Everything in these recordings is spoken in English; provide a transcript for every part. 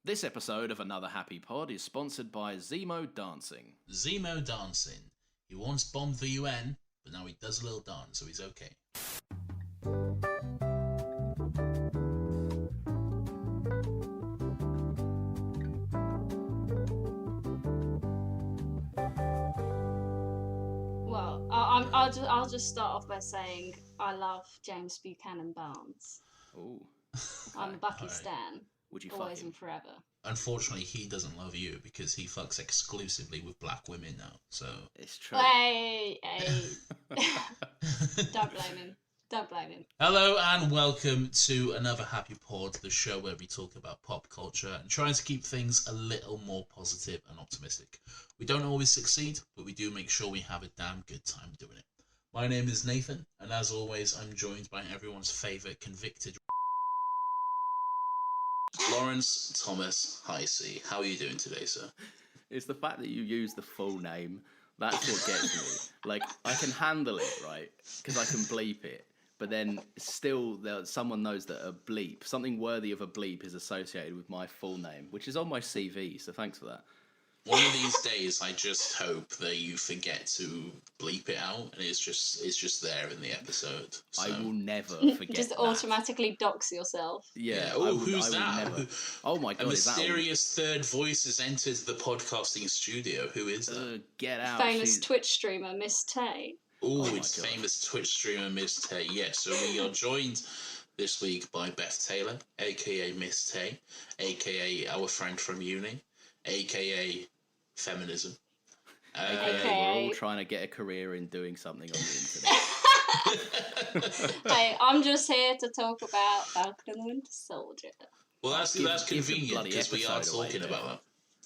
This episode of Another Happy Pod is sponsored by Zemo Dancing. Zemo Dancing. He once bombed the UN, but now he does a little dance, so he's okay. Well, I'll just start off by saying I love James Buchanan Barnes. Ooh. I'm a Bucky Alright. Stan. Would you fuck Always him? and forever. Unfortunately, he doesn't love you because he fucks exclusively with black women now, so... It's true. Hey. Don't blame him. Don't blame him. Hello and welcome to Another Happy Pod, the show where we talk about pop culture and trying to keep things a little more positive and optimistic. We don't always succeed, but we do make sure we have a damn good time doing it. My name is Nathan, and as always, I'm joined by everyone's favourite convicted... Lawrence Thomas Heisey. How are you doing today, sir? It's the fact that you use the full name. That's what gets me. Like, I can handle it, right? Because I can bleep it. But then still, someone knows that a bleep, something worthy of a bleep, is associated with my full name, which is on my CV, so thanks for that. One of these days, I just hope that you forget to bleep it out, and it's just there in the episode. So. I will never forget Just that. automatically dox yourself. Yeah. Oh, I will who's that? Never... Oh my god! A is that mysterious third voice has entered the podcasting studio. Who is that? Get out! Famous Twitch streamer Miss Tay. Oh, my it's God. famous Twitch streamer Miss Tay. Yes, so we are joined this week by Beth Taylor, aka Miss Tay, aka our friend from uni, aka feminism. We're all trying to get a career in doing something on the internet. Hey, I'm just here to talk about Falcon and the Winter Soldier. Well, that's Give the convenient bloody because we are episode away, talking Jeff. about that.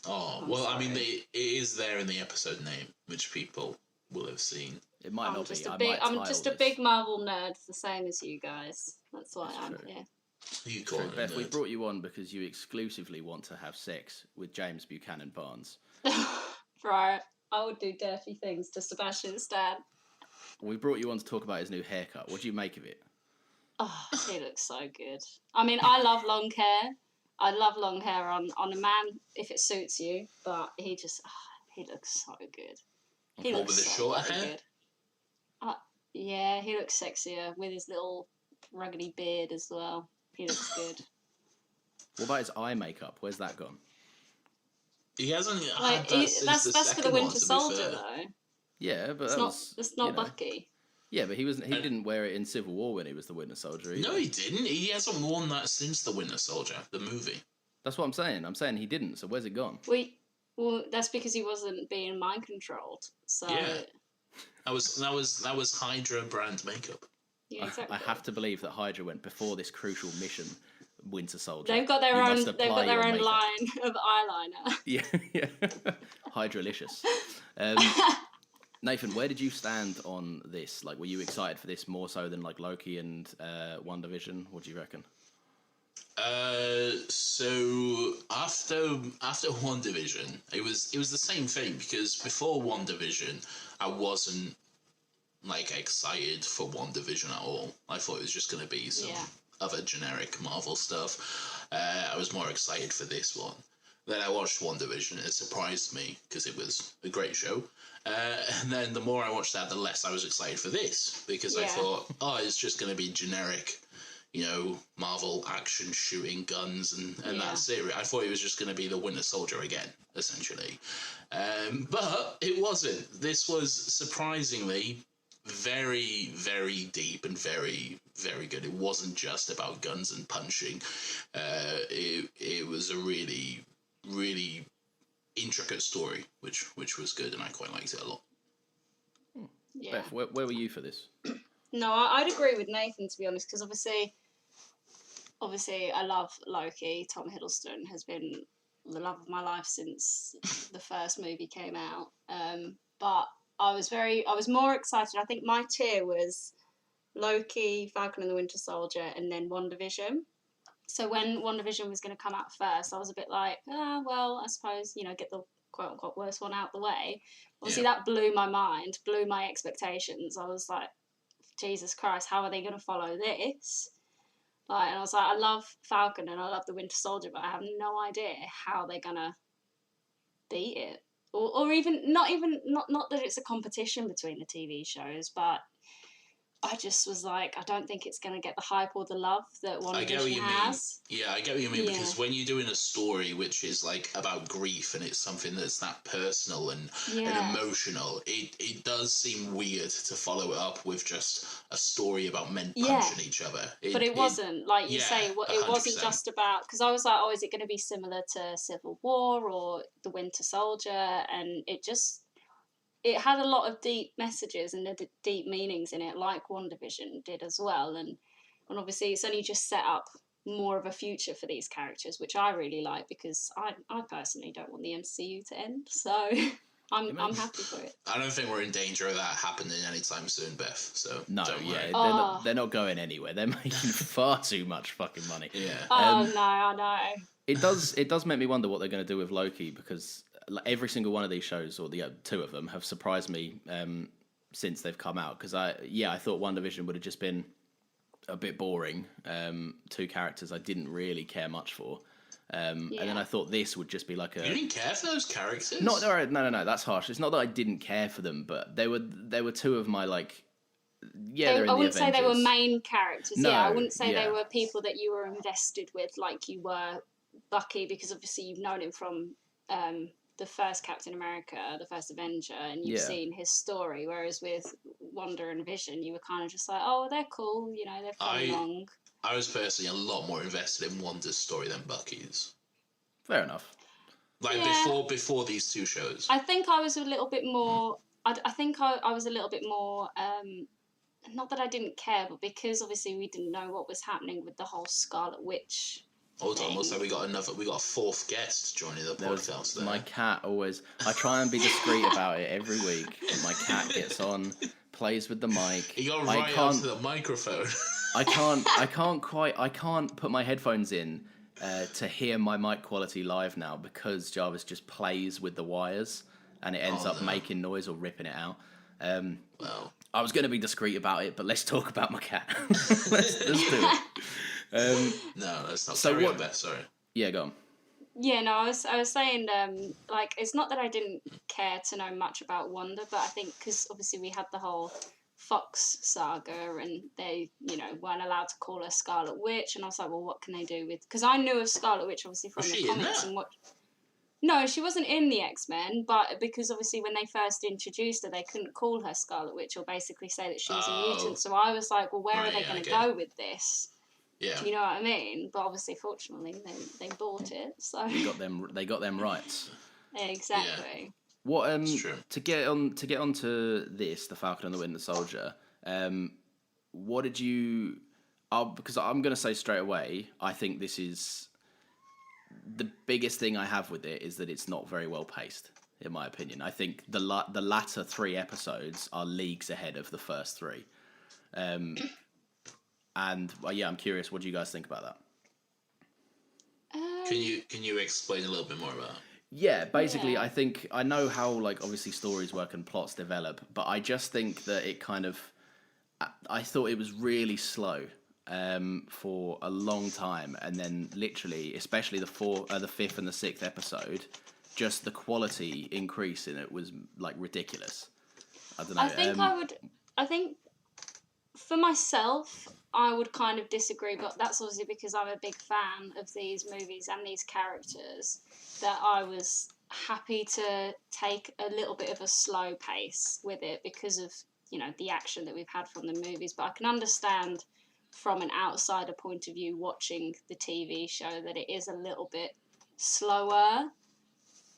Oh, I'm well, I mean, sorry. it is there in the episode name, which people will have seen. It might I'm not just be. I'm just a big Marvel nerd, the same as you guys. That's why I'm true. here. You call it a Beth, we nerd. brought you on because you exclusively want to have sex with James Buchanan Barnes. Right, I would do dirty things to Sebastian Stan. We brought you on to talk about his new haircut. What do you make of it? Oh, he looks so good. I mean, I love long hair. I love long hair on a man if it suits you, but he looks so good. He What, looks with the so shorter bloody hair? good. Yeah, he looks sexier with his little ruggedy beard as well. He looks good. What about his eye makeup? Where's that gone? He hasn't had Like, that since that's the for the second one, Winter to be Soldier fair. though. Yeah, but It's not Bucky. Yeah, but he didn't wear it in Civil War when he was the Winter Soldier either. No, he didn't. He hasn't worn that since the Winter Soldier, the movie. That's what I'm saying. I'm saying he didn't. So where's it gone? Well, that's because he wasn't being mind controlled. So Yeah. That was Hydra brand makeup. yeah, exactly. I have to believe that Hydra went before this crucial mission, Winter Soldier. They've got their You own. must They've apply got their your own makeup. line of eyeliner. Yeah. Hydralicious. Nathan, where did you stand on this? Like, were you excited for this more so than like Loki and WandaVision? What do you reckon? So after WandaVision, it was the same thing because before WandaVision, I wasn't like excited for WandaVision at all. I thought it was just going to be some other generic Marvel stuff. I was more excited for this one. Then I watched WandaVision and it surprised me because it was a great show. And then the more I watched that, the less I was excited for this because I thought, it's just going to be generic, Marvel action shooting guns and that's it. I thought it was just going to be the Winter Soldier again, essentially. But it wasn't. This was surprisingly very, very deep and very, very good. It wasn't just about guns and punching. It was a really, really intricate story, which was good, and I quite liked it a lot. Yeah. Beth, where were you for this? No, I'd agree with Nathan to be honest, because obviously I love Loki. Tom Hiddleston has been the love of my life since the first movie came out. But I was more excited. I think my tier was Loki, Falcon and the Winter Soldier, and then WandaVision. So when WandaVision was going to come out first, I was a bit like, well, I suppose, get the quote-unquote worst one out the way. Obviously, that blew my mind, blew my expectations. I was like, Jesus Christ, how are they going to follow this? Like, and I was like, I love Falcon and I love the Winter Soldier, but I have no idea how they're gonna beat it, or even not that it's a competition between the TV shows, but I just was like, I don't think it's going to get the hype or the love that I get what WandaVision you has. mean. Yeah, I get what you mean, Yeah. because when you're doing a story which is like about grief and it's something that's that personal and emotional, it does seem weird to follow it up with just a story about men punching each other. But it wasn't, like you say, it 100%. wasn't just about, because I was like, oh, is it going to be similar to Civil War or The Winter Soldier? And it had a lot of deep messages and deep meanings in it, like WandaVision did as well. And obviously, it's only just set up more of a future for these characters, which I really like, because I personally don't want the MCU to end. So I'm happy for it. I don't think we're in danger of that happening anytime soon, Beth. So No, don't worry. they're not going anywhere. They're making far too much fucking money. Yeah. No, I know. It does make me wonder what they're going to do with Loki, because every single one of these shows, or the two of them, have surprised me since they've come out. Because I thought WandaVision would have just been a bit boring. Two characters I didn't really care much for. And then I thought this would just be like a... You didn't care for those characters? No, that's harsh. It's not that I didn't care for them, but they were two of my, like... Yeah, they're in I the wouldn't say they were Avengers. main characters. No, I wouldn't say yeah. they were people that you were invested with, like you were Bucky, because obviously you've known him from the first Captain America, the first Avenger, and you've seen his story. Whereas with Wanda and Vision, you were kind of just like, oh, they're cool, they're fun along. I was personally a lot more invested in Wanda's story than Bucky's. Fair enough. Like before these two shows. I think I was a little bit more. I think I was a little bit more. Not that I didn't care, but because obviously we didn't know what was happening with the whole Scarlet Witch. Hold on, looks like we got a fourth guest joining the podcast there. My cat always... I try and be discreet about it every week. My cat gets on, plays with the mic. He got right onto the microphone. I can't put my headphones in to hear my mic quality live now, because Jarvis just plays with the wires and it ends up making noise or ripping it out. Well, I was going to be discreet about it, but let's talk about my cat. let's do it. no, that's not. So what? Beth, sorry. Yeah, go on. Yeah, no, I was saying, like, it's not that I didn't care to know much about Wanda, but I think because obviously we had the whole Fox saga and they, weren't allowed to call her Scarlet Witch, and I was like, well, what can they do with... Because I knew of Scarlet Witch, obviously, from the comics and what... No, she wasn't in the X-Men, but because obviously when they first introduced her, they couldn't call her Scarlet Witch or basically say that she was a mutant. So I was like, well, where are they going to go with this? Yeah. Do you know what I mean? But obviously, fortunately, they bought it. So they got them rights. Exactly. Yeah. What to get on to this, the Falcon and the Winter Soldier. What did you? Because I'm going to say straight away, I think this is the biggest thing I have with it is that it's not very well paced, in my opinion. I think the latter 3 episodes are leagues ahead of the first 3. And I'm curious, what do you guys think about that? Can you explain a little bit more about it? Yeah, basically, I think I know how, like, obviously stories work and plots develop, but I just think that it kind of, I thought it was really slow for a long time, and then literally, especially the 5th and the 6th episode, just the quality increase in it was like ridiculous. I don't know. I think for myself, I would kind of disagree, but that's obviously because I'm a big fan of these movies and these characters, that I was happy to take a little bit of a slow pace with it because of, the action that we've had from the movies. But I can understand from an outsider point of view watching the TV show that it is a little bit slower.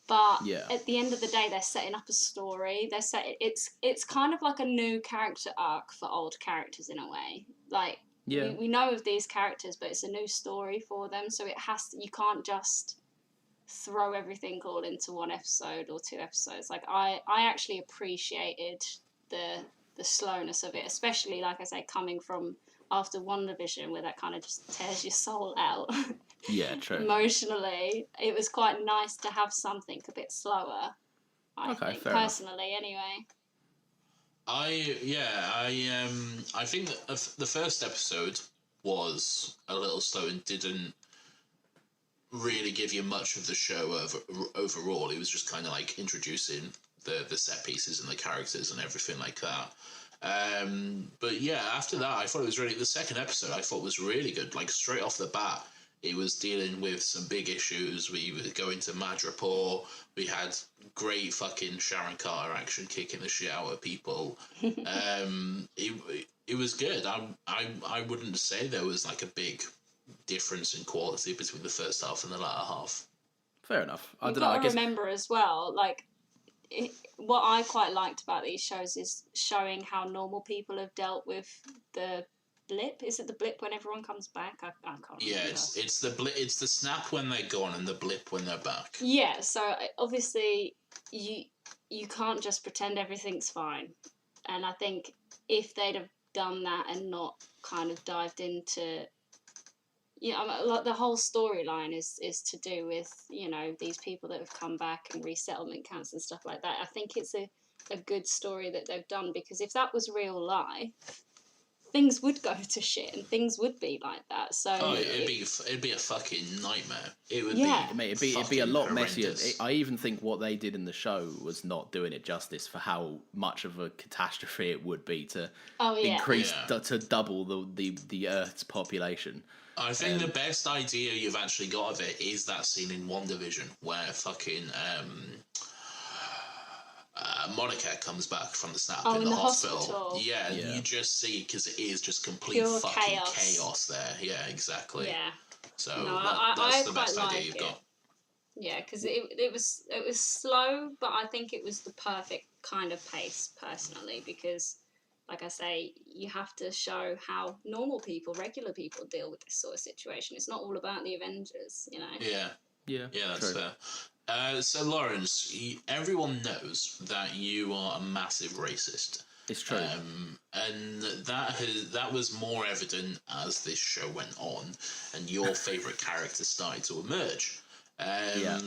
But at the end of the day, they're setting up a story. It's kind of like a new character arc for old characters in a way. Like we know of these characters, but it's a new story for them. So you can't just throw everything all into one episode or 2 episodes. Like I actually appreciated the slowness of it, especially like I say, coming from after WandaVision, where that kind of just tears your soul out. Yeah, true. Emotionally, it was quite nice to have something a bit slower. I think personally, anyway. I think that the first episode was a little slow and didn't really give you much of the show overall. It was just kind of like introducing the set pieces and the characters and everything like that. But yeah, after that, I thought it was really, the second episode I thought was really good. Like straight off the bat, it was dealing with some big issues. We were going to Madripoor. We had great fucking Sharon Carter action kicking the shit out of people. It was good. I wouldn't say there was like a big difference in quality between the first half and the latter half. Fair enough. I You've don't know. got I to guess remember as well, like, what I quite liked about these shows is showing how normal people have dealt with the blip. Is it the blip when everyone comes back? I can't remember. Yeah, it's the blip. It's the snap when they're gone and the blip when they're back. Yeah, so obviously you can't just pretend everything's fine. And I think if they'd have done that and not kind of dived into, like the whole storyline is to do with, these people that have come back and resettlement camps and stuff like that. I think it's a good story that they've done, because if that was real life, things would go to shit and things would be like that. So it'd be a fucking nightmare. It would Mate, be it'd be a lot horrendous. messier. I even think what they did in the show was not doing it justice for how much of a catastrophe it would be to increase to double the Earth's population. I think the best idea you've actually got of it is that scene in WandaVision where fucking Monica comes back from the snap in the hospital. Yeah, you just see, because it is just complete pure fucking chaos there. Yeah, exactly. Yeah. So I that's the best idea like you've it. got. Yeah, because it was slow, but I think it was the perfect kind of pace personally, because, like I say, you have to show how normal people, regular people, deal with this sort of situation. It's not all about the Avengers, Yeah, that's true. fair. So Lawrence, everyone knows that you are a massive racist. It's true. And that was more evident as this show went on, and your favourite character started to emerge.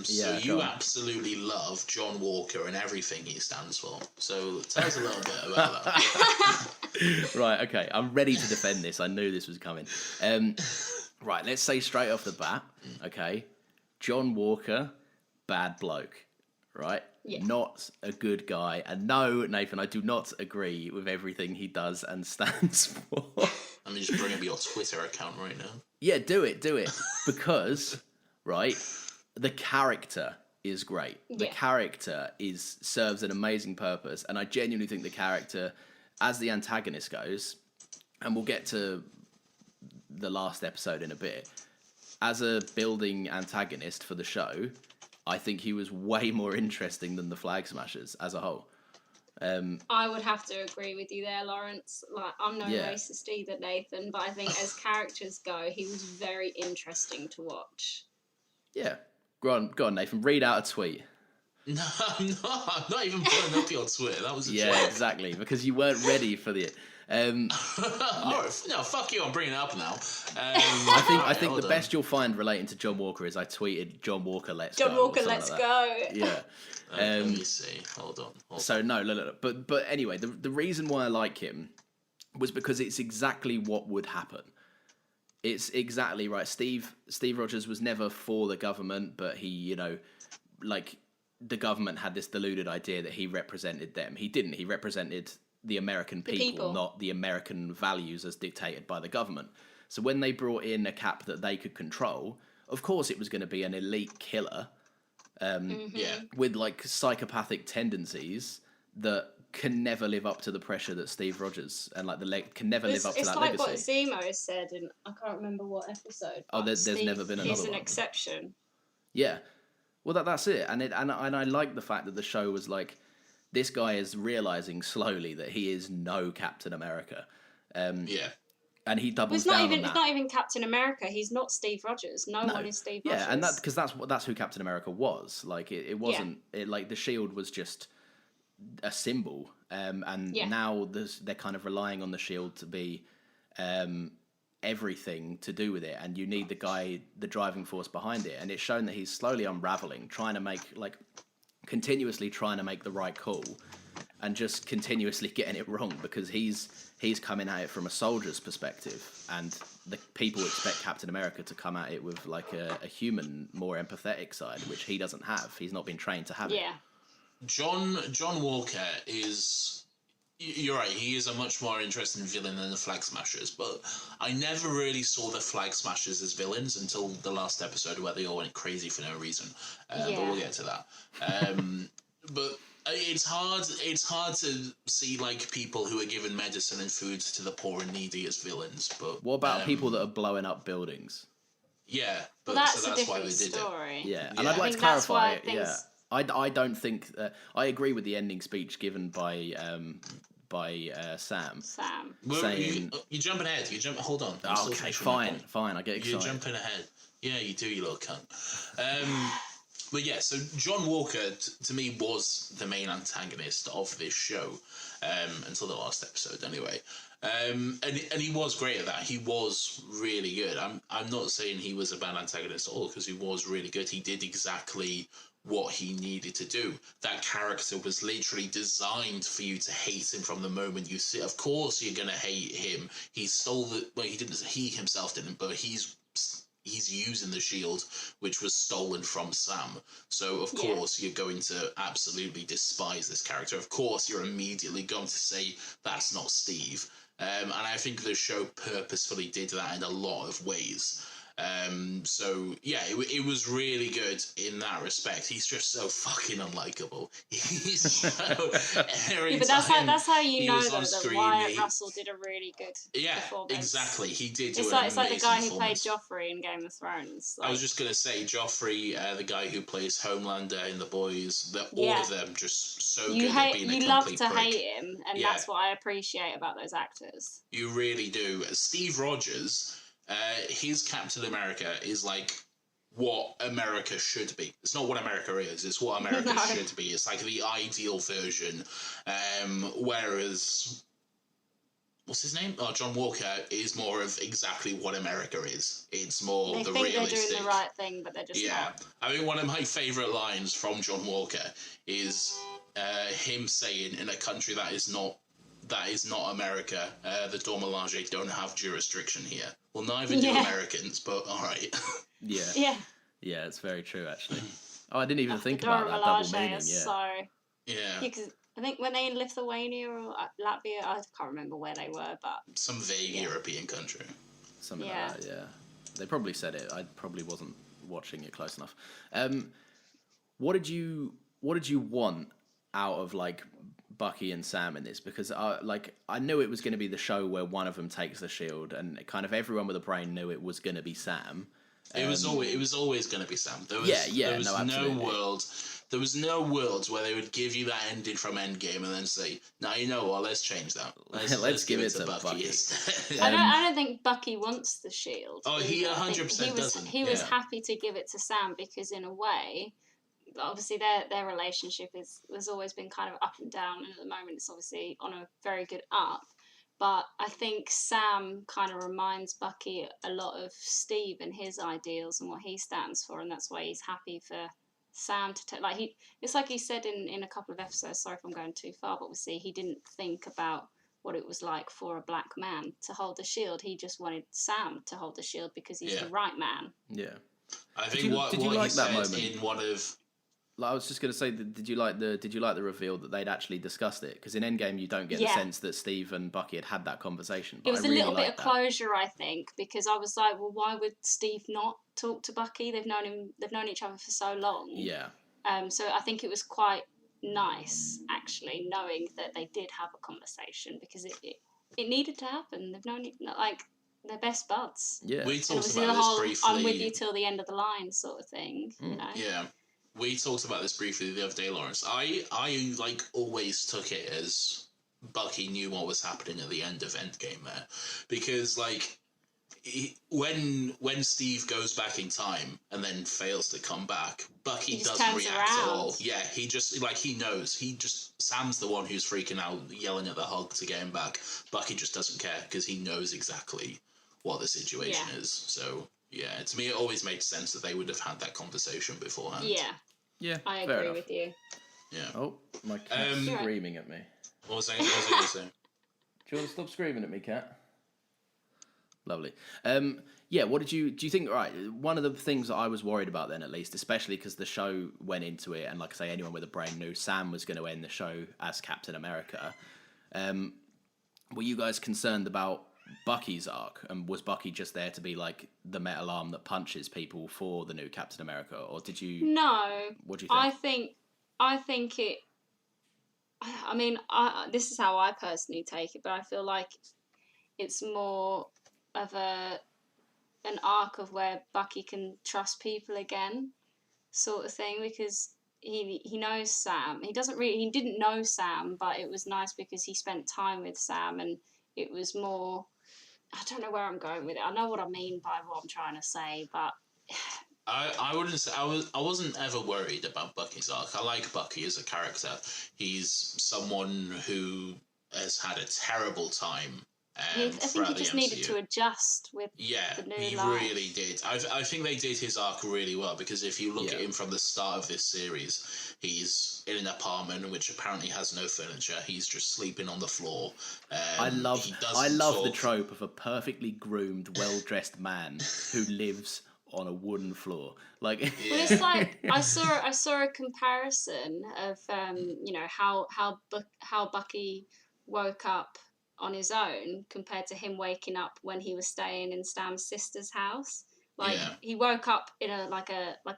So you absolutely love John Walker and everything he stands for. So tell us a little bit about that. Right, okay. I'm ready to defend this. I knew this was coming. Right, let's say straight off the bat, okay, John Walker, bad bloke, right? Yeah. Not a good guy. And no, Nathan, I do not agree with everything he does and stands for. Let me just bring up your Twitter account right now. Yeah, do it. Because, right, the character is great. The character serves an amazing purpose, and I genuinely think the character, as the antagonist goes, and we'll get to the last episode in a bit, as a building antagonist for the show, I think he was way more interesting than the Flag Smashers as a whole. I would have to agree with you there, Lawrence. Like, I'm no racist either, Nathan, but I think as characters go, he was very interesting to watch. Yeah. Go on, Nathan. Read out a tweet. No, I'm not even putting up your Twitter. That was a joke. Yeah, exactly. Because you weren't ready for the... no, fuck you. I'm bringing it up now. I think the best you'll find relating to John Walker is I tweeted John Walker, let's go. John Walker, let's go. Yeah. Let me see. Hold on. So no. But anyway, the reason why I like him was because it's exactly what would happen. It's exactly right. Steve Rogers was never for the government, but he, the government had this deluded idea that he represented them. He didn't. He represented the American people, not the American values as dictated by the government. So when they brought in a cap that they could control, of course it was going to be an elite killer with like psychopathic tendencies that can never live up to the pressure that Steve Rogers and can never live up to that legacy. It's like what Zemo said in, I can't remember what episode. Oh, there's never been another one. He's an exception. Yeah. Well, that's it. And I like the fact that the show was like, this guy is realizing slowly that he is no Captain America. And he doubles down on that. It's not even Captain America. He's not Steve Rogers. No one is Steve Rogers. Yeah, and because that's who Captain America was. Like it wasn't. It, like the shield was just a symbol. Now they're kind of relying on the shield to be everything to do with it, and you need the driving force behind it. And it's shown that he's slowly unraveling, continuously trying to make the right call, and just continuously getting it wrong, because he's coming at it from a soldier's perspective, and the people expect Captain America to come at it with like a human, more empathetic side, which he doesn't have. He's not been trained to have it. Yeah. John Walker is. You're right. He is a much more interesting villain than the Flag Smashers, but I never really saw the Flag Smashers as villains until the last episode where they all went crazy for no reason. But we'll get to that. But it's hard. It's hard to see like people who are given medicine and food to the poor and needy as villains. But What about people that are blowing up buildings? Yeah, but Well, that's so a that's why different they did story. Yeah, and Yeah. I'd I like to think that's clarify why it. Yeah, things- I don't think I agree with the ending speech given by Sam. Well, saying- you're jumping ahead. Hold on. I'm Oh, still okay, finishing my point. fine. I get excited. You're jumping ahead. Yeah, you do, you little cunt. But yeah, so John Walker, to me, was the main antagonist of this show until the last episode, anyway. And he was great at that. He was really good. I'm not saying he was a bad antagonist at all, because he was really good. He did exactly what he needed to do. That character was literally designed for you to hate him from the moment you see it. Of course you're going to hate him. He stole the... Well, he himself didn't, but he's using the shield, which was stolen from Sam. So, of course, you're going to absolutely despise this character. Of course, you're immediately going to say, that's not Steve. And I think the show purposefully did that in a lot of ways. So yeah, it was really good in that respect. He's just so fucking unlikable. He's so But that's how you know though, that Wyatt Russell did a really good performance. Exactly. He did. It's like the guy who played Joffrey in Game of Thrones. I was just gonna say Joffrey, the guy who plays Homelander in The Boys. All of them just so good at being a complete love to prick. hate him, and that's what I appreciate about those actors. You really do. Steve Rogers. His Captain America is like what America should be. It's not what America is, it's what America should be. It's like the ideal version. Whereas, what's his name? Oh, John Walker is more of exactly what America is. It's more they the think realistic. they're doing the right thing, but they're just not. I mean, one of my favourite lines from John Walker is him saying, in a country that is not America, the Dormelage don't have jurisdiction here. Well, neither do Americans, but all right. Yeah, it's very true, actually. Oh, I didn't even think about that double meaning. Because I think when they in Lithuania or Latvia, I can't remember where they were, but some vague European country. Something like that. Yeah, they probably said it. I probably wasn't watching it close enough. What did you want out of like Bucky and Sam in this? Because I knew it was going to be the show where one of them takes the shield, and kind of everyone with a brain knew it was going to be Sam. It was always going to be Sam. There was no world where they would give you that ending from Endgame and then say, "Now you know what? Let's change that. Let's give it to Bucky." I don't think Bucky wants the shield. Oh, he 100% doesn't. He was happy to give it to Sam because, in a way, obviously their relationship has always been kind of up and down, and at the moment it's obviously on a very good up. But I think Sam kind of reminds Bucky a lot of Steve and his ideals and what he stands for, and that's why he's happy for Sam to take. It's like he said in a couple of episodes. Sorry if I'm going too far, but obviously he didn't think about what it was like for a black man to hold the shield. He just wanted Sam to hold the shield because he's the right man. Yeah, I think what he like said that moment in one of. I was just going to say, did you like the reveal that they'd actually discussed it? Because in Endgame, you don't get the sense that Steve and Bucky had that conversation. But it was a little bit of closure, I think, because I was like, well, why would Steve not talk to Bucky? They've known each other for so long. Yeah. So I think it was quite nice, actually, knowing that they did have a conversation, because it needed to happen. They've known they're best buds. Yeah. We talked about this briefly. I'm with you till the end of the line, sort of thing. You know. Yeah. We talked about this briefly the other day, Lawrence. I always took it as Bucky knew what was happening at the end of Endgame there, because when Steve goes back in time and then fails to come back, Bucky doesn't react at all. Yeah, he just he knows. Sam's the one who's freaking out, yelling at the Hulk to get him back. Bucky just doesn't care because he knows exactly what the situation is. So. Yeah, to me it always made sense that they would have had that conversation beforehand. Yeah, I agree with you. Yeah. Oh, my cat's screaming at me. What was I going to say? Do you want to stop screaming at me, cat? Lovely. Yeah, what do you think? Right, one of the things that I was worried about then, at least, especially because the show went into it, and like I say, anyone with a brain knew Sam was going to end the show as Captain America. Were you guys concerned about Bucky's arc, and was Bucky just there to be like the metal arm that punches people for the new Captain America, or did you? No. What do you think? I think it. I mean, this is how I personally take it, but I feel like it's more of an arc of where Bucky can trust people again, sort of thing, because he knows Sam. He didn't know Sam, but it was nice because he spent time with Sam, and it was more. I don't know where I'm going with it. I know what I mean by what I'm trying to say, but I wouldn't say I wasn't ever worried about Bucky's arc. I like Bucky as a character. He's someone who has had a terrible time. I think he just needed to adjust with the new he life. really did. I think they did his arc really well, because if you look at him from the start of this series, he's in an apartment which apparently has no furniture. He's just sleeping on the floor. I love the trope of a perfectly groomed, well-dressed man who lives on a wooden floor. Like, well, it's like I saw a comparison of how Bucky woke up on his own compared to him waking up when he was staying in Sam's sister's house. Like he woke up in like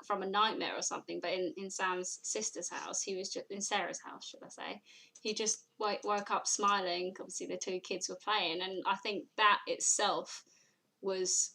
from a nightmare or something, but in Sam's sister's house, he was just in Sarah's house, should I say? He just woke up smiling. Obviously, the two kids were playing, and I think that itself was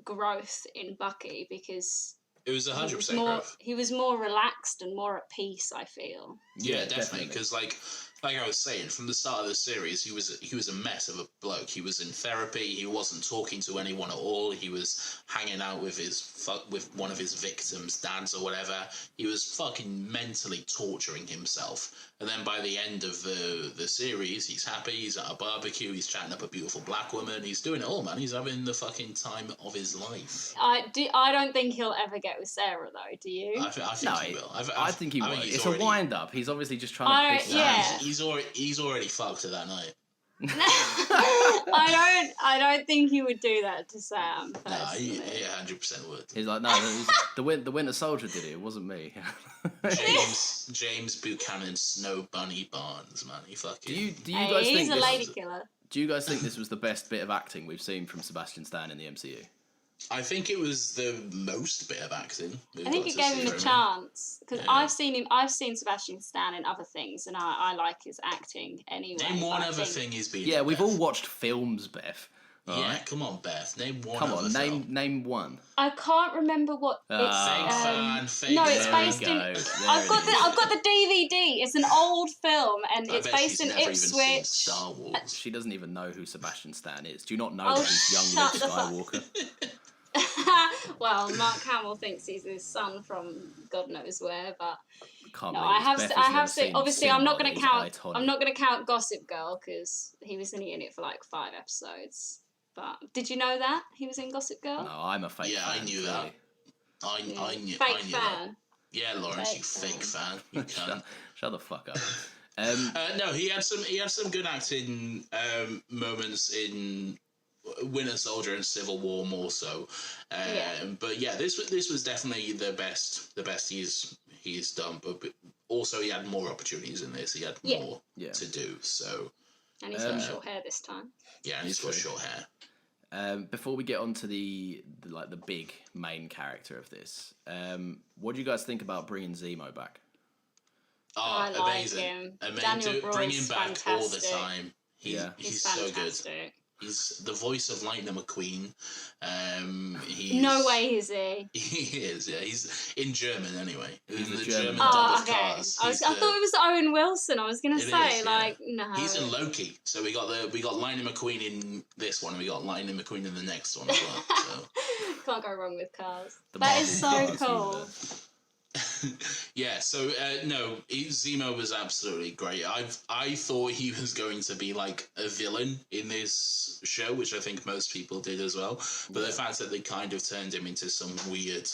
growth in Bucky, because it was 100% growth. He was more relaxed and more at peace, I feel. Yeah, definitely. Because like I was saying, from the start of the series, he was a mess of a bloke. He was in therapy. He wasn't talking to anyone at all. He was hanging out with one of his victims' dads or whatever. He was fucking mentally torturing himself. And then by the end of the series, he's happy. He's at a barbecue. He's chatting up a beautiful black woman. He's doing it all, man. He's having the fucking time of his life. I don't think he'll ever get with Sarah, though. Do you? I think he will. I think he will. It's a wind up. He's obviously just trying to piss He's already fucked her that night. I don't think he would do that to Sam. No, he 100% would. He's like, no, the Winter Soldier did it. It wasn't me. James Buchanan Snow Bunny Barnes, man. He fucking. Do you guys think he's a lady killer? Do you guys think this was the best bit of acting we've seen from Sebastian Stan in the MCU? I think it was the most bit of acting. I think it gave him a chance, because I've seen Sebastian Stan in other things, and I like his acting anyway. Name one other thing he's been. Yeah, we've all watched films, Beth. Yeah, come on, Beth. Name one. Come on, name one. I can't remember what it's. It's based in. I've got the DVD. It's an old film, and it's based in Ipswich. Star Wars. She doesn't even know who Sebastian Stan is. Do you not know that he's young Luke Skywalker? Well, Mark Hamill thinks he's his son from God knows where, but I have seen. Obviously, I'm not going to count. I'm not going to count Gossip Girl, because he was only in it for like 5 episodes. But did you know that he was in Gossip Girl? No, I'm a fake fan. Yeah, I knew that. I knew fan. That. Yeah, Lawrence, you fake fan. You cunt. Shut the fuck up. No, he had some good acting moments in Winter Soldier and Civil War more so. But yeah, this was definitely the best he's done. But also he had more opportunities in this. He had more to do. So. And he's got short hair this time. Yeah, and he's got short hair. Before we get on to the big main character of this, what do you guys think about bringing Zemo back? Oh, amazing! Bring him back fantastic. all the time. He's so good. He's the voice of Lightning McQueen. No way is he. He is, yeah. He's in German anyway. He's the German okay. I thought it was Owen Wilson. I was gonna say, no. He's in Loki. So we got Lightning McQueen in this one, and we got Lightning McQueen in the next one as well. So. Can't go wrong with cars. That is so cool. Yeah, so no, Zemo was absolutely great. I thought he was going to be like a villain in this show, which I think most people did as well. But the fact that they kind of turned him into some weird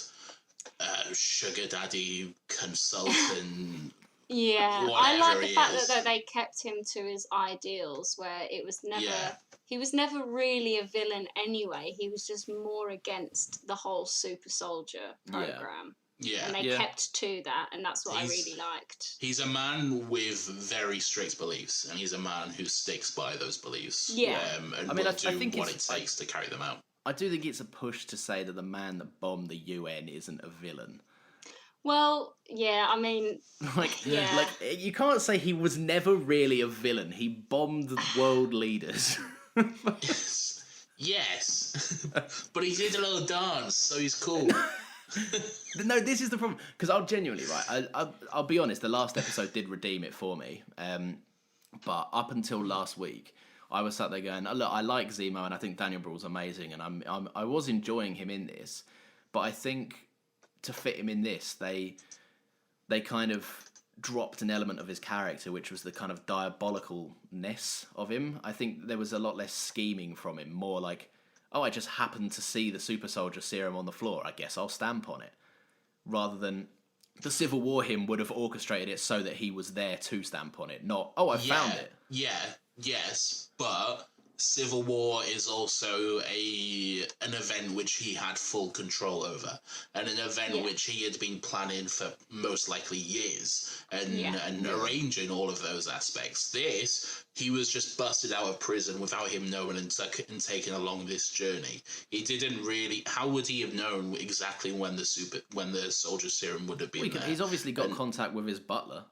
sugar daddy consultant Yeah, I whatever like the he fact is. that they kept him to his ideals, where it was never Yeah. he was never really a villain anyway. He was just more against the whole super soldier program, Yeah. and they Yeah. kept to that, and that's what I He's- really liked. He's a man with very strict beliefs, and he's a man who sticks by those beliefs. Yeah. And I mean, will I do think what it it's- takes to carry them out. I do think it's a push to say that the man that bombed the UN isn't a villain. Well, yeah, I mean, Like, Yeah. like you can't say he was never really a villain. He bombed world leaders. Yes. But he did a little dance, so he's cool. No, this is the problem. Because I'll genuinely, right, I'll be honest, the last episode did redeem it for me. But up until last week, I was sat there going, oh, look, I like Zemo and I think Daniel Bruhl's amazing and I was enjoying him in this. But I think to fit him in this, they kind of dropped an element of his character, which was the kind of diabolicalness of him. I think there was a lot less scheming from him, more like, oh, I just happened to see the super soldier serum on the floor, I guess I'll stamp on it. Rather than the Civil War him would have orchestrated it so that he was there to stamp on it, not, oh, I found it. Yeah, yes, but Civil War is also an event which he had full control over, and an event which he had been planning for most likely years and arranging all of those aspects. This, he was just busted out of prison without him knowing and taken along this journey. He didn't really. How would he have known exactly when the soldier serum would have been there? He's obviously got contact with his butler.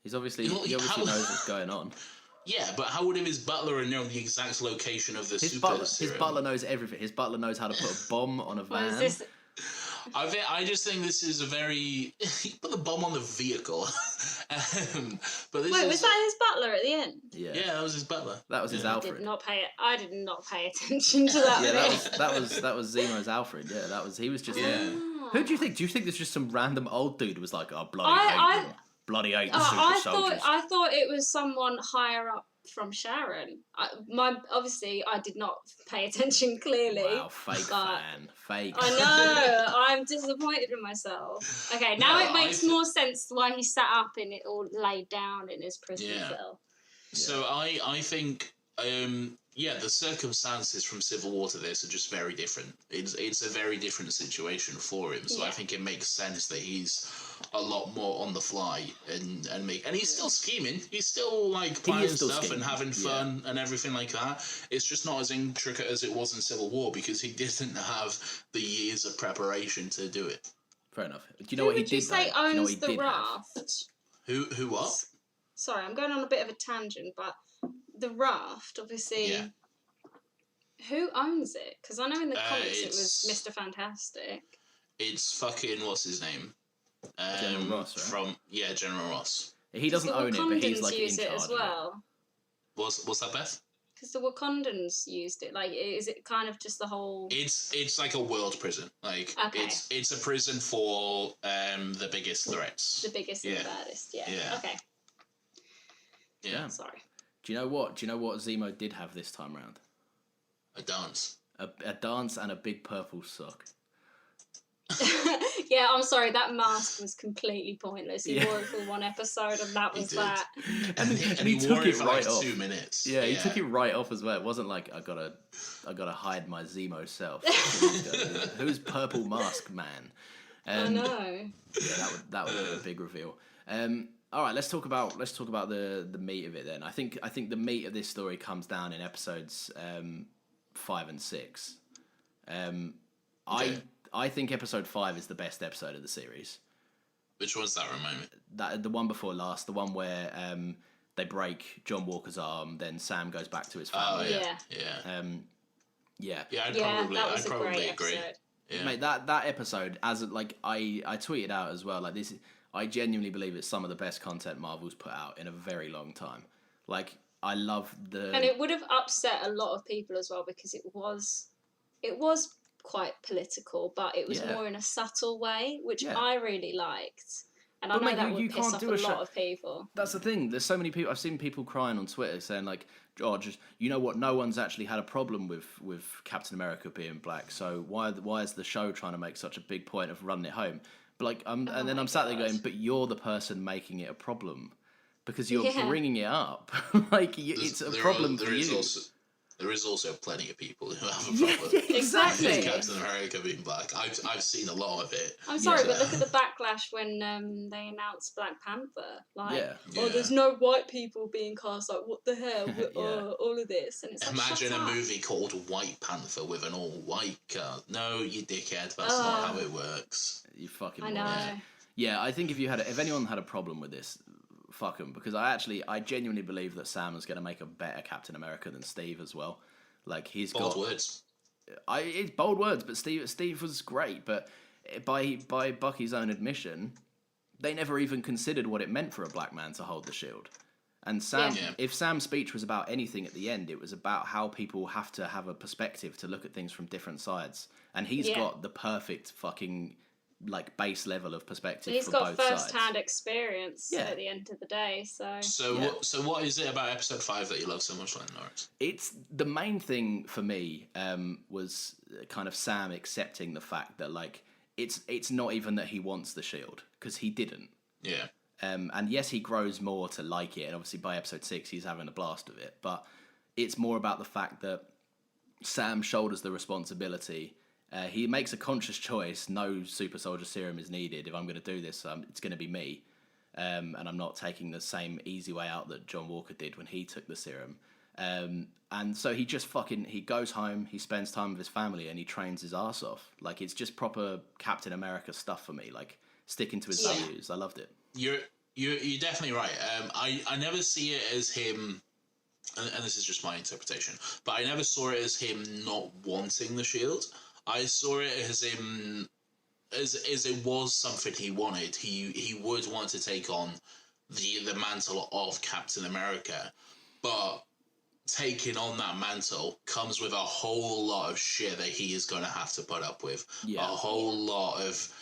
He obviously knows what's going on. Yeah, but how would his butler have known the exact location of the His super butler, serum? his butler knows everything. His butler knows how to put a bomb on a what van. is this? I just think this is a very... he put the bomb on the vehicle. But this Wait, is... was that his butler at the end? Yeah, Yeah, that was his butler. that was his I Alfred. did not pay attention to that. Yeah, bit. that was Zemo's Alfred. Yeah, he was just there. Who do you think? Do you think there's just some random old dude who was like, oh, bloody hate them. Bloody hate the super soldiers. I thought it was someone higher up from Sharon. Obviously, I did not pay attention clearly. Wow, fake but fan. Fake. I know. I'm disappointed in myself. Okay, now No, it makes more sense why he sat up in it or laid down in his prison cell. So I think... the circumstances from Civil War to this are just very different. It's a very different situation for him. So I think it makes sense that he's a lot more on the fly and he's still scheming. He's still like planning stuff and having fun and everything like that. It's just not as intricate as it was in Civil War because he didn't have the years of preparation to do it. Fair enough. Do you know what he Who would you did? say though? Do you know what owns he the did have? raft? Who what? Sorry, I'm going on a bit of a tangent, but the raft, obviously. Yeah. Who owns it? Because I know in the comics it was it's- Mr. Fantastic. It's fucking what's his name? General Ross, right? General Ross. He doesn't the own it, but he's Wakandans like use in it charge as of it. well. What's that, Beth? Because the Wakandans used it. Like, is it kind of just the whole? It's like a world prison. Like Okay. it's a prison for the biggest threats. The biggest and the Yeah. baddest. Yeah. Yeah. Okay. Yeah, Sorry. Do you know what? Do you know what Zemo did have this time round? a dance. A dance and a big purple sock. Yeah, I'm sorry. That mask was completely pointless. He Yeah. wore it for one episode, and that was did. that. And he he wore took it it for right like off. 2 minutes. Yeah, he took it right off as well. It wasn't like I gotta hide my Zemo self. Who's purple mask man? I know. Yeah, that would be a big reveal. All right, let's talk about the meat of it then. I think the meat of this story comes down in episodes 5 and 6. I think episode 5 is the best episode of the series. Which one's that? Remind me. That the one before last, the one where they break John Walker's arm, then Sam goes back to his family. Yeah. Yeah. Yeah. I'd Yeah, that was I'd a probably great agree. episode. Yeah. Mate, that episode, as like I tweeted out as well, like this, I genuinely believe it's some of the best content Marvel's put out in a very long time. Like I love the And it would have upset a lot of people as well because it was quite political, but it was Yeah. more in a subtle way, which Yeah. I really liked. And But I know mate, that you would piss can't off do a a show- lot of people. That's the thing. There's so many people. I've seen people crying on Twitter saying like, "Oh, just you know what? No one's actually had a problem with Captain America being black. So why is the show trying to make such a big point of running it home?" But and then my I'm sat there God. going, but you're the person making it a problem because you're Yeah. bringing it up. It's a There problem are- for you. There is also plenty of people who have a Yeah, problem Exactly. with Captain America being black. I've seen a lot of it. I'm sorry, Yeah. but look at the backlash when they announced Black Panther. Like, Yeah. oh, there's no white people being cast. Like, what the hell? Yeah. All of this, and it's like, Imagine shut a up. movie called White Panther with an all-white cast. No, you dickhead. That's not how it works. You fucking I know. moron. Yeah, I think if anyone had a problem with this, fuck them, because I genuinely believe that Sam is going to make a better Captain America than Steve as well. Like he's Bold got words. it's bold words, but Steve was great. But by Bucky's own admission, they never even considered what it meant for a black man to hold the shield. And Sam, Yeah. if Sam's speech was about anything at the end, it was about how people have to have a perspective to look at things from different sides. And he's Yeah. got the perfect fucking like base level of perspective. He's for got both first-hand sides. experience Yeah. at the end of the day. So So what is it about episode 5 that you love so much, Norris? It's the main thing for me was kind of Sam accepting the fact that like it's not even that he wants the shield because he didn't. Yeah. And yes, he grows more to like it, and obviously by episode 6 he's having a blast of it. But it's more about the fact that Sam shoulders the responsibility. He makes a conscious choice. No super soldier serum is needed. If I'm going to do this, it's going to be me. And I'm not taking the same easy way out that John Walker did when he took the serum. And so he just he goes home, he spends time with his family, and he trains his arse off. Like, it's just proper Captain America stuff for me, like sticking to his Yeah. values. I loved it. You're definitely right. I never see it as him, and this is just my interpretation, but I never saw it as him not wanting the shield. I saw it as him as it was something he wanted. He would want to take on the mantle of Captain America, but taking on that mantle comes with a whole lot of shit that he is going to have to put up with. Yeah. A whole lot of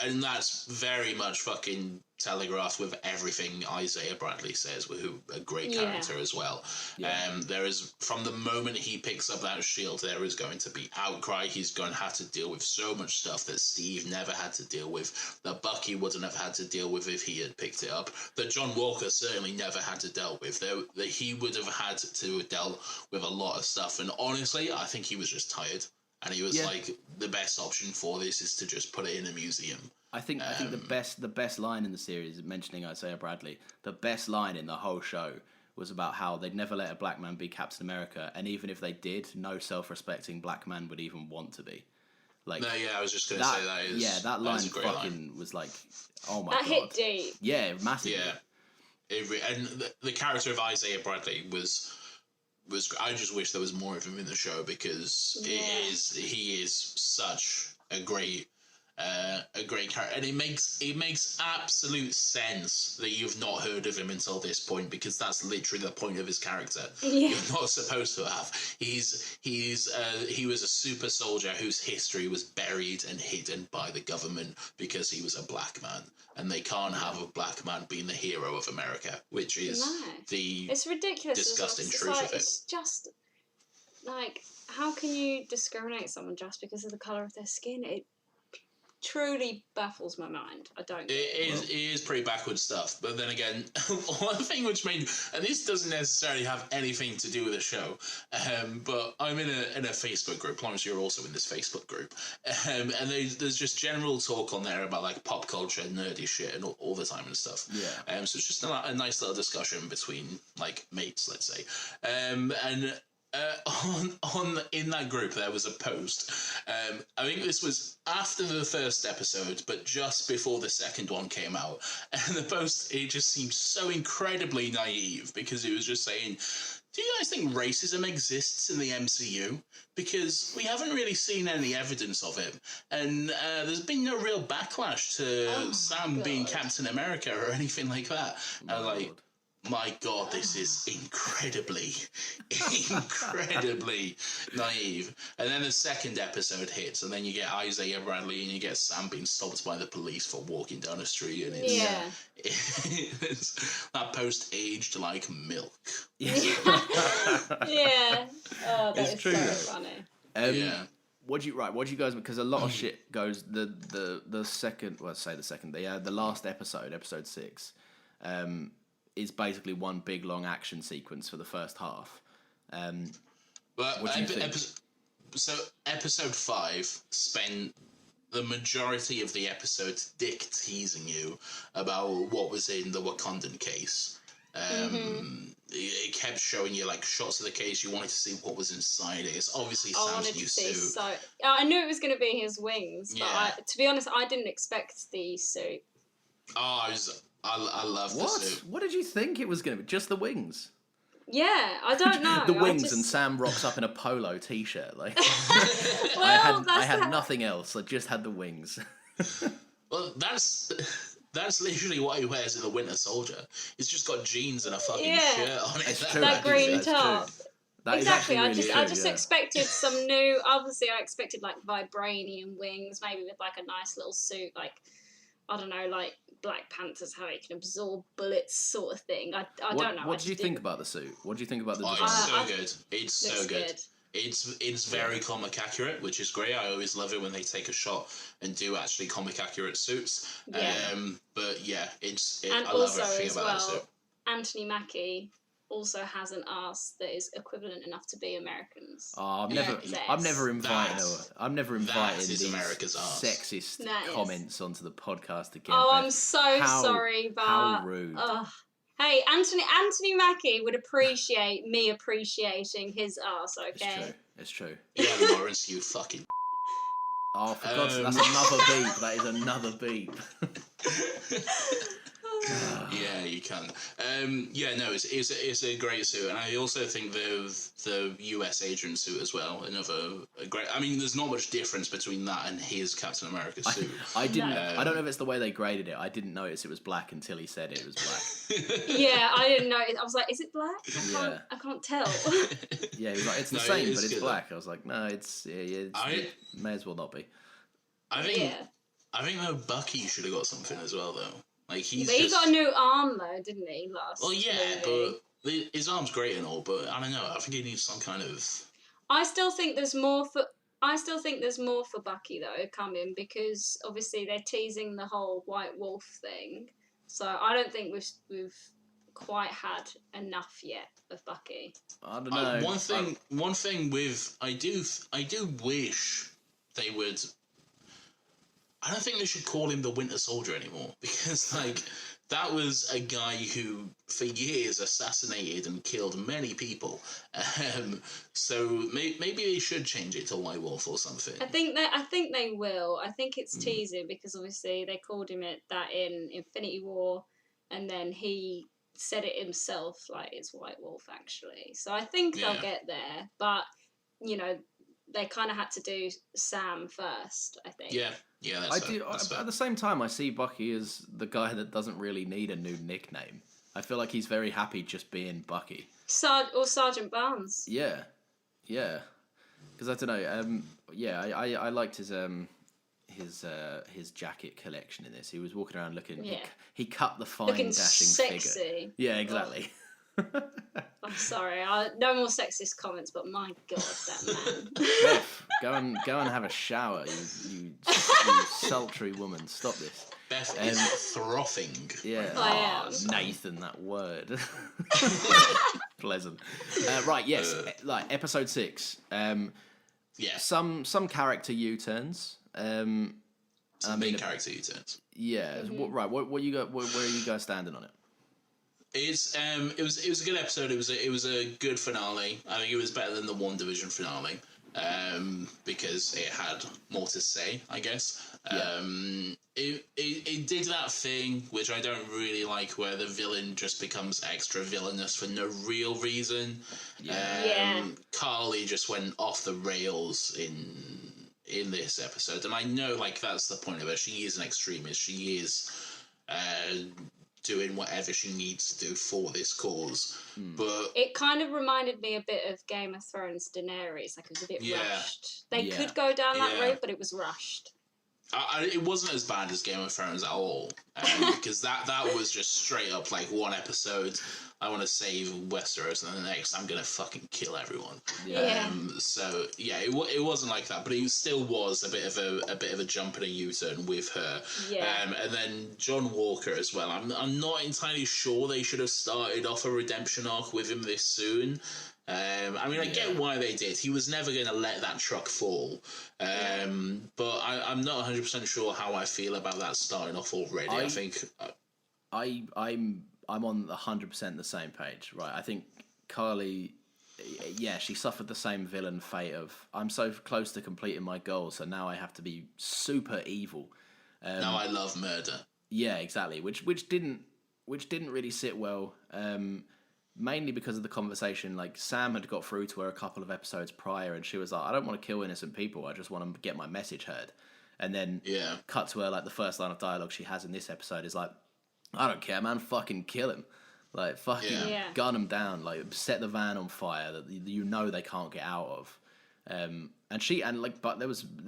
and that's very much fucking telegraphed with everything Isaiah Bradley says, who a great character as well. Yeah. There is, from the moment he picks up that shield, there is going to be outcry. He's going to have to deal with so much stuff that Steve never had to deal with, that Bucky wouldn't have had to deal with if he had picked it up, that John Walker certainly never had to deal with, that he would have had to deal with a lot of stuff. And honestly, I think he was just tired. And he was like, the best option for this is to just put it in a museum. I think the best line in the series, mentioning Isaiah Bradley, the best line in the whole show was about how they'd never let a black man be Captain America, and even if they did, no self-respecting black man would even want to be. Like, no, yeah, I was just going to say that is that line is a great fucking was like, oh my that god, hit deep. yeah, massively. Yeah, and the character of Isaiah Bradley was I just wish there was more of him in the show, because he is such a great character, and it makes absolute sense that you've not heard of him until this point, because that's literally the point of his character. Yeah. You're not supposed to have. He was a super soldier whose history was buried and hidden by the government because he was a black man, and they can't have a black man being the hero of America, which is It's ridiculous. disgusting It's truth like, of it. It's just like, how can you discriminate someone just because of the colour of their skin? It truly baffles my mind. I don't. It is pretty backward stuff, but then again, one thing which made, and this doesn't necessarily have anything to do with the show, but I'm in a Facebook group. Lawrence, you're also in this Facebook group, and there's just general talk on there about like pop culture, nerdy shit, and all the time and stuff. Yeah. So it's just a nice little discussion between like mates, let's say, and. In that group there was a post. I think this was after the first episode, but just before the second one came out. And the post, it just seemed so incredibly naive, because it was just saying, do you guys think racism exists in the MCU? Because we haven't really seen any evidence of it. And there's been no real backlash to Sam being Captain America or anything like that. My God, this is incredibly naive. And then the second episode hits, and then you get Isaiah Bradley, and you get Sam being stopped by the police for walking down the street, and it's that post aged like milk. Yeah. Oh, that It's is true, so though. funny. Yeah. What do you guys? Because a lot of shit goes the second. Well, say the second. The last episode 6, is basically one big long action sequence for the first half. But what do you think? So episode 5 spent the majority of the episode dick teasing you about what was in the Wakandan case. It kept showing you like shots of the case. You wanted to see what was inside it. It's obviously Sam's new suit. I knew it was going to be his wings, but to be honest, I didn't expect the suit. Oh, I love the suit. What did you think it was going to be? Just the wings? Yeah, I don't know. The wings, and Sam rocks up in a polo t-shirt. Like, well, I had nothing else. I just had the wings. Well, that's literally what he wears in the Winter Soldier. He's just got jeans and a fucking shirt on it. It's true, that green top. Exactly. I just expected some new. Obviously, I expected like vibranium wings, maybe with like a nice little suit, like I don't know, like Black Panther's how he can absorb bullets, sort of thing. I don't know. What do you think about the suit? What do you think about the design? It's so good. It's so good. It's very comic accurate, which is great. I always love it when they take a shot and do actually comic accurate suits. Yeah. But yeah, and I also love everything as about that suit. Anthony Mackie also has an ass that is equivalent enough to be Americans. Oh, I'm never inviting these America's arse. Sexist comments onto the podcast again. Oh, I'm so sorry, but how rude. Hey, Anthony Mackie would appreciate me appreciating his ass, okay? It's true. Yeah, Lawrence, you fucking... Oh, for God's sake, that's another beep. That is another beep. Yeah, you can. It's a great suit, and I also think the US agent suit as well. A great. I mean, there's not much difference between that and his Captain America suit. I didn't. I don't know if it's the way they graded it. I didn't notice it was black until he said it was black. Yeah, I didn't know. I was like, is it black? I can't tell. Yeah, he was like, it's the same, but it's black. I was like, no, it may as well not be. I think though Bucky should have got something as well though. Like he got a new arm though, didn't he? Well, yeah, movie. But his arm's great and all, but I don't know. I think he needs some kind of. I still think there's more for Bucky though coming, because obviously they're teasing the whole White Wolf thing. So I don't think we've quite had enough yet of Bucky. I don't know. One thing with I do wish they would. I don't think they should call him the Winter Soldier anymore, because like that was a guy who for years assassinated and killed many people. So maybe they should change it to White Wolf or something. I think they will. I think it's teasing because obviously they called him that in Infinity War, and then he said it himself, like it's White Wolf actually. So I think they'll get there, but you know, they kind of had to do Sam first, I think. Yeah, that's fair. At the same time, I see Bucky as the guy that doesn't really need a new nickname. I feel like he's very happy just being Bucky. Or Sergeant Barnes. Yeah. Because I don't know. I liked his jacket collection in this. He was walking around looking. Yeah. He cut the fine looking dashing sexy. figure. Yeah, exactly. I'm sorry. No more sexist comments, but my God, that man. Beth, go and have a shower, you sultry woman. Stop this. Beth is frothing. Yeah. I am. Nathan, that word. Pleasant. Right, yes. Like episode 6. Some character U-turns. Big character U-turns. Yeah. Mm-hmm. Right. What you got? Where are you guys standing on it? It was a good episode. It was a good finale. I think it was better than the WandaVision finale, because it had more to say, I guess. Yeah. It did that thing which I don't really like, where the villain just becomes extra villainous for no real reason. Carly just went off the rails in this episode, and I know like that's the point of her. She is an extremist. She is doing whatever she needs to do for this cause. But it kind of reminded me a bit of Game of Thrones Daenerys. Like it was a bit rushed. They could go down that road, but it was rushed. It wasn't as bad as Game of Thrones at all, because that was just straight up like one episode. I want to save Westeros, and then the next I'm gonna fucking kill everyone. Yeah. So yeah, it wasn't like that, but it still was a bit of a jump and a U-turn with her. Yeah. And then John Walker as well. I'm not entirely sure they should have started off a redemption arc with him this soon. I mean, I get why they did. He was never going to let that truck fall. But I'm not 100% sure how I feel about that starting off already. I think... I'm on 100% the same page, right? I think Carly, yeah, she suffered the same villain fate of, I'm so close to completing my goal, so now I have to be super evil. Now I love murder. Yeah, exactly. Which didn't really sit well. Mainly because of the conversation. Like, Sam had got through to her a couple of episodes prior, and she was like, I don't want to kill innocent people, I just want to get my message heard. And then cut to her, like, the first line of dialogue she has in this episode is like, I don't care, man, fucking kill him. Like, fucking gun him down, like, set the van on fire that you know they can't get out of. But there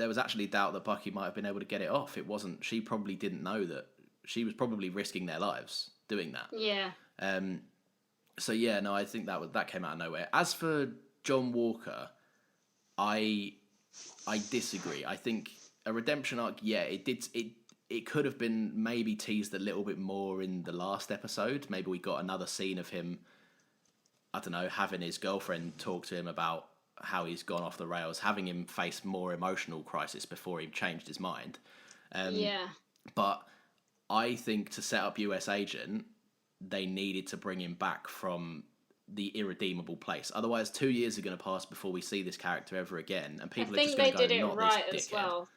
was actually doubt that Bucky might have been able to get it off. It wasn't, she probably didn't know that she was probably risking their lives doing that. Yeah. So yeah, no, I think that came out of nowhere. As for John Walker, I disagree. I think a redemption arc, yeah, it could have been maybe teased a little bit more in the last episode. Maybe we got another scene of him, I don't know, having his girlfriend talk to him about how he's gone off the rails, having him face more emotional crisis before he changed his mind. But I think to set up US Agent, they needed to bring him back from the irredeemable place. Otherwise, 2 years are going to pass before we see this character ever again, and people are just going to go, I think they did it right as dickhead. well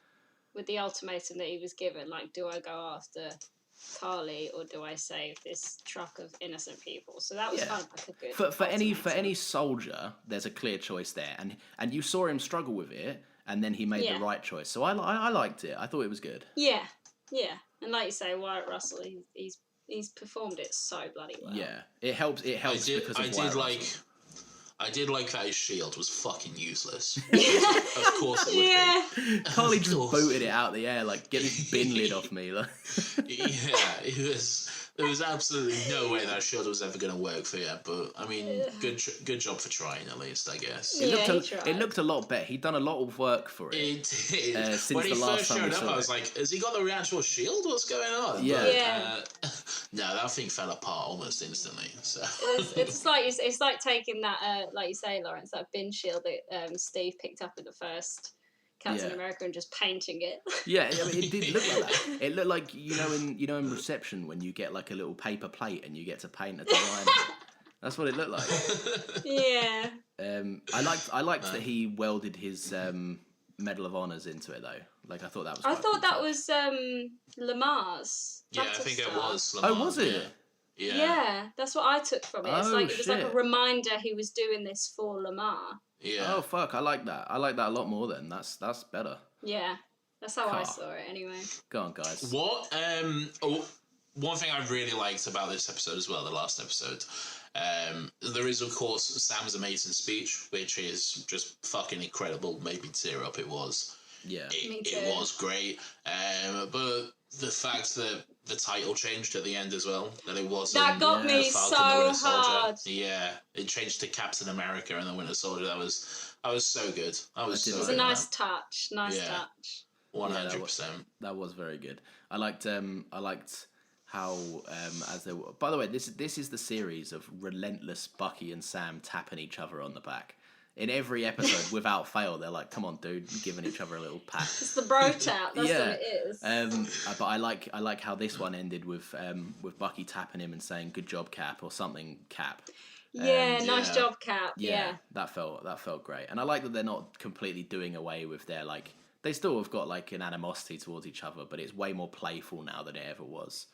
with the ultimatum that he was given. Like, do I go after Carly or do I save this truck of innocent people? So that was kind of like a good for any soldier, there's a clear choice there, and you saw him struggle with it, and then he made the right choice. So I liked it. I thought it was good. Yeah, and like you say, Wyatt Russell, he's performed it so bloody well. Yeah, it helps. It helps because of Wyatt Russell. I did like that his shield was fucking useless. Of course it would be. Carly just booted it out the air, like, get this bin lid off me. Like. Yeah, there was absolutely no way that shield was ever going to work for you. But I mean, good job for trying at least, I guess. It looked a lot better. He'd done a lot of work for it. It did. Since when he the last first time showed we up, saw I was like, has he got the actual shield? What's going on? Yeah. No, that thing fell apart almost instantly. So it's like taking that, like you say, Lawrence, that bin shield that Steve picked up in the first Captain America and just painting it. Yeah, I mean, it did look like that. It looked like in reception when you get like a little paper plate and you get to paint a design. That's what it looked like. Yeah. I liked that he welded his Medal of Honors into it though. Like I thought that was. I thought that was Lamar's. Yeah, I think it was Lamar. Oh, was it? Yeah. Yeah, that's what I took from it. It was like a reminder he was doing this for Lamar. Yeah. Oh fuck! I like that. I like that a lot more. Then that's better. Yeah, that's how I saw it. Anyway. Go on, guys. What? One thing I really liked about this episode as well, the last episode. There is of course Sam's amazing speech, which is just fucking incredible. Made me tear up. It was. Yeah. It was great. But the fact that the title changed at the end as well, that it wasn't that got me Falcon, so the Winter Soldier. hard. Yeah, it changed to Captain America and the Winter Soldier. That was so good. It was a nice touch. Nice touch. 100%. That was very good. I liked how as they were. By the way, this is the series of relentless Bucky and Sam tapping each other on the back. In every episode, without fail, they're like, "Come on, dude," giving each other a little pat. It's the bro tap. That's what it is. But I like how this one ended with Bucky tapping him and saying, "Good job, Cap," or something, Cap. Nice job, Cap. Yeah, that felt great, and I like that they're not completely doing away with their like. They still have got like an animosity towards each other, but it's way more playful now than it ever was.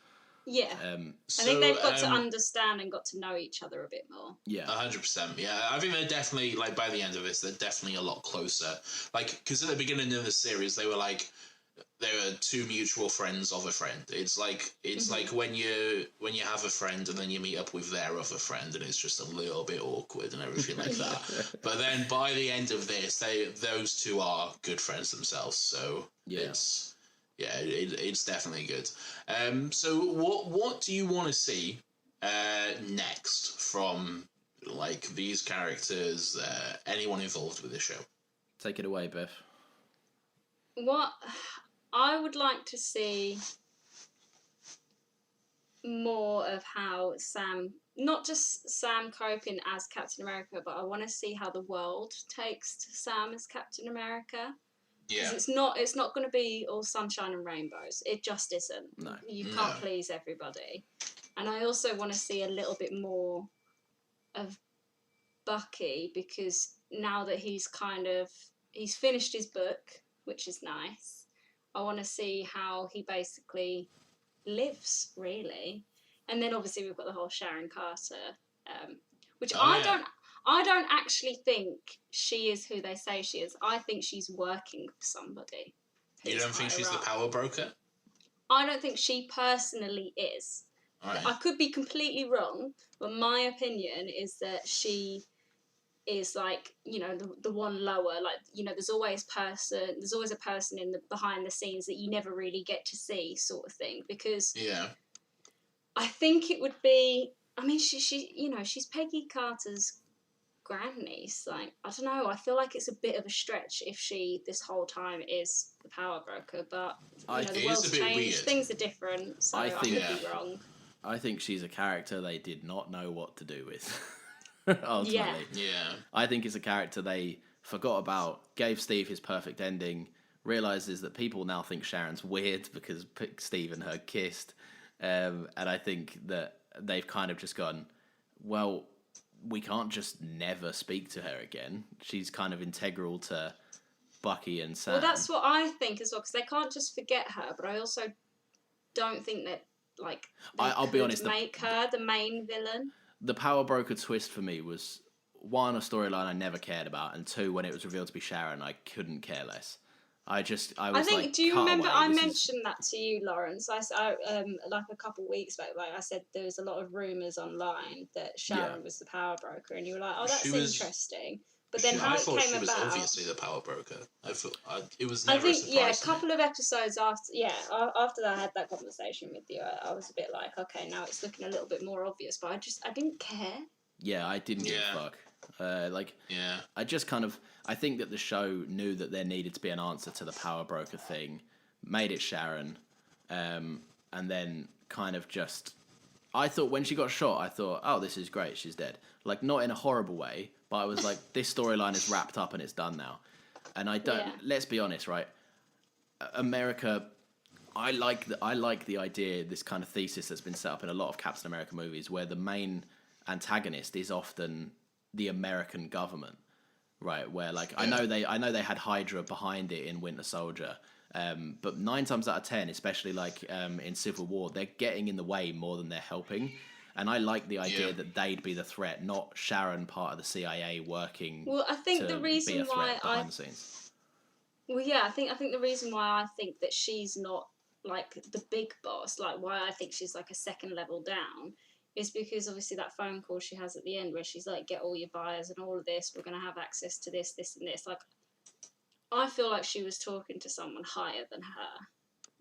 Yeah, I think they've got to understand and got to know each other a bit more. Yeah, 100%. Yeah, I think they're definitely like by the end of this, they're definitely a lot closer. Like, because at the beginning of the series, they were two mutual friends of a friend. It's like when you have a friend and then you meet up with their other friend, and it's just a little bit awkward and everything like that. But then by the end of this, those two are good friends themselves. So Yeah, it's definitely good. So what do you want to see next from like these characters? Anyone involved with the show? Take it away, Biff. What I would like to see more of how Sam, not just Sam coping as Captain America, but I want to see how the world takes to Sam as Captain America. Yeah. Because it's not going to be all sunshine and rainbows. It just isn't. No. You can't please everybody. And I also want to see a little bit more of Bucky, because now that he's finished his book, which is nice, I want to see how he basically lives, really. And then obviously we've got the whole Sharon Carter, which I don't actually think she is who they say she is. I think she's working for somebody. You don't think she's the power broker? I don't think she personally is. Right. I could be completely wrong, but my opinion is that she is like, you know, the one lower. Like, you know, there's always a person in the behind the scenes that you never really get to see, sort of thing. Because I think it would be. I mean, she you know, she's Peggy Carter's grandniece. Like, I don't know. I feel like it's a bit of a stretch if she this whole time is the power broker. But you know, the world's changed. Weird. Things are different. So I could be wrong. I think she's a character they did not know what to do with. Ultimately. Yeah. I think it's a character they forgot about, gave Steve his perfect ending, realizes that people now think Sharon's weird because Steve and her kissed. And I think that they've kind of just gone, well, we can't just never speak to her again. She's kind of integral to Bucky and Sam. Well, that's what I think as well, because they can't just forget her, but I also don't think that, like, I'll be honest, make her the main villain. The power broker twist for me was, one, a storyline I never cared about, and two, when it was revealed to be Sharon, I couldn't care less. I think, like, do you remember I mentioned that to you, Lawrence? I like a couple of weeks back, like I said, there was a lot of rumours online that Sharon was the power broker, and you were like, oh, that's interesting. But then how it came about... I thought she was obviously the power broker. It was never a surprise. Yeah, a couple of episodes after that I had that conversation with you, I was a bit like, okay, now it's looking a little bit more obvious, but I didn't care. Yeah, I didn't give a fuck. I think that the show knew that there needed to be an answer to the power broker thing, made it Sharon, and then kind of just... I thought when she got shot, I thought, oh, this is great, she's dead. Like, not in a horrible way, but I was like, this storyline is wrapped up and it's done now. And I don't... Let's be honest, right? America... I like the idea, this kind of thesis that's been set up in a lot of Captain America movies, where the main antagonist is often the American government, right? Where, like, I know they had Hydra behind it in Winter Soldier, but 9 times out of 10, especially like in Civil War, they're getting in the way more than they're helping. And I like the idea that they'd be the threat, not Sharon, part of the CIA, working. Well, I think the reason be a threat why behind the scenes. Well, yeah, I think the reason why I think that she's not like the big boss, like why I think she's like a second level down, is because obviously that phone call she has at the end where she's like, get all your buyers and all of this, we're going to have access to this, this and this. Like, I feel like she was talking to someone higher than her.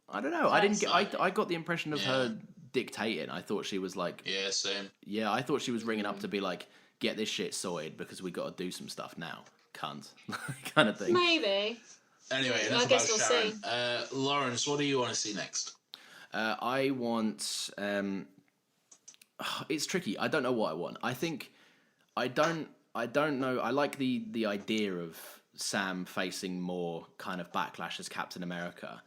I don't know. I got the impression of her dictating. I thought she was like... Yeah, same. Yeah, I thought she was ringing up to be like, get this shit sorted because we got to do some stuff now. Cunt. kind of thing. Maybe. Anyway, enough about Sharon. Lawrence, what do you want to see next? I want... it's tricky. I don't know what I want. I think... I don't know. I like the idea of Sam facing more kind of backlash as Captain America.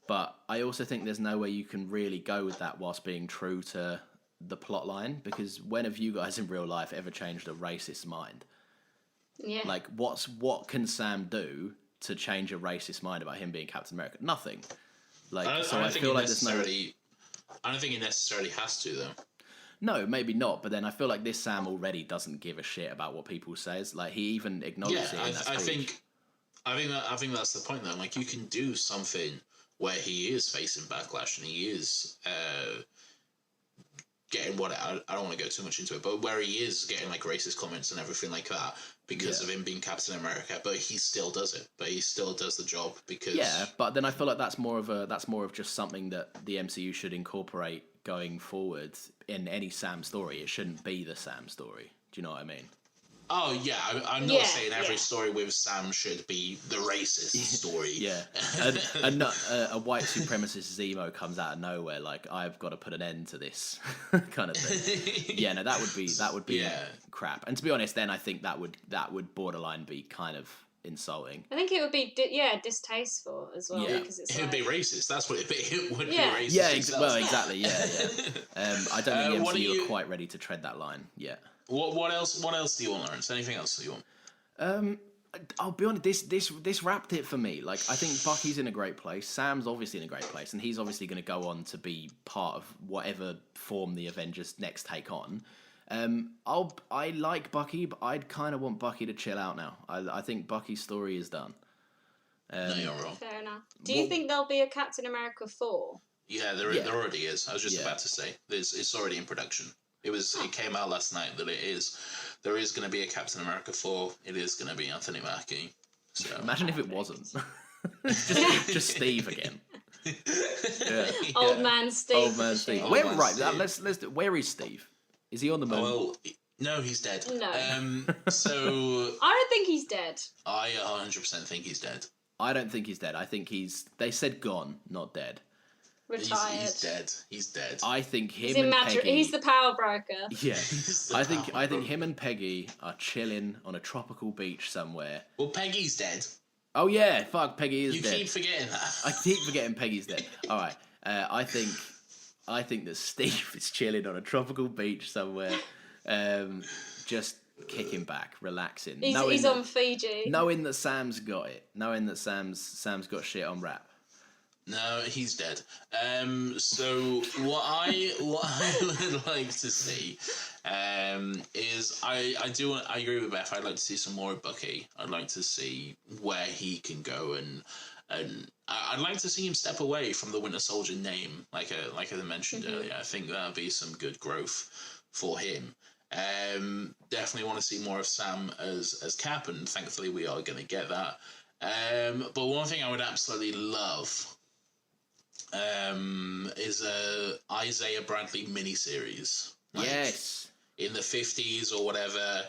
But I also think there's no way you can really go with that whilst being true to the plot line. Because when have you guys in real life ever changed a racist mind? Yeah. Like, what can Sam do to change a racist mind about him being Captain America? Nothing. Like, I feel like there's no... I don't think he necessarily has to, though. No, maybe not. But then I feel like this Sam already doesn't give a shit about what people says. Like, he even acknowledges it in that speech. I think that's the point, though. Like, you can do something where he is facing backlash and he is getting what I don't want to go too much into it, but where he is getting like racist comments and everything like that because of him being Captain America, but he still does it. But he still does the job because but then I feel like that's more of just something that the MCU should incorporate going forward in any Sam story. It shouldn't be the Sam story. Do you know what I mean? Oh yeah, I'm not saying every story with Sam should be the racist story. Yeah, a white supremacist Zemo comes out of nowhere like, I've got to put an end to this kind of thing. Yeah, no, that would be crap. And to be honest, then I think that would borderline be kind of insulting. I think it would be distasteful as well because it would be racist. That's what it would be racist. Yeah, well, exactly. Yeah. I don't think the MCU are quite ready to tread that line yet. What else do you want, Lawrence? Anything else do you want? I'll be honest. This wrapped it for me. Like, I think Bucky's in a great place. Sam's obviously in a great place, and he's obviously going to go on to be part of whatever form the Avengers next take on. I like Bucky, but I'd kind of want Bucky to chill out now. I think Bucky's story is done. No, you're wrong. Fair enough. Do you think there'll be a Captain America 4? Yeah, there already is. I was just about to say, it's already in production. It came out last night that there is going to be a Captain America 4. It is going to be Anthony Mackie. So imagine if it wasn't. just Steve again. Old man Steve. Old man Steve. Where is Steve? Is he on the moon? Well, no, he's dead. No. So I don't think he's dead. I 100% think he's dead. I don't think he's dead. I think they said gone, not dead. Retired. He's dead. I think him and Peggy... He's the power broker. Yeah. I think him and Peggy are chilling on a tropical beach somewhere. Well, Peggy's dead. Oh yeah, fuck, Peggy is dead. You keep forgetting that. I keep forgetting Peggy's dead. All right. I think that Steve is chilling on a tropical beach somewhere, just kicking back, relaxing. He's on Fiji. Knowing that Sam's got it. Knowing that Sam's got shit on wrap. No, he's dead. So what I would like to see is I agree with Beth. I'd like to see some more of Bucky. I'd like to see where he can go, and I'd like to see him step away from the Winter Soldier name, like I mentioned earlier. I think that'd be some good growth for him. Definitely want to see more of Sam as Cap, and thankfully we are going to get that. But one thing I would absolutely love is a Isaiah Bradley miniseries. Yes. In the 50s or whatever,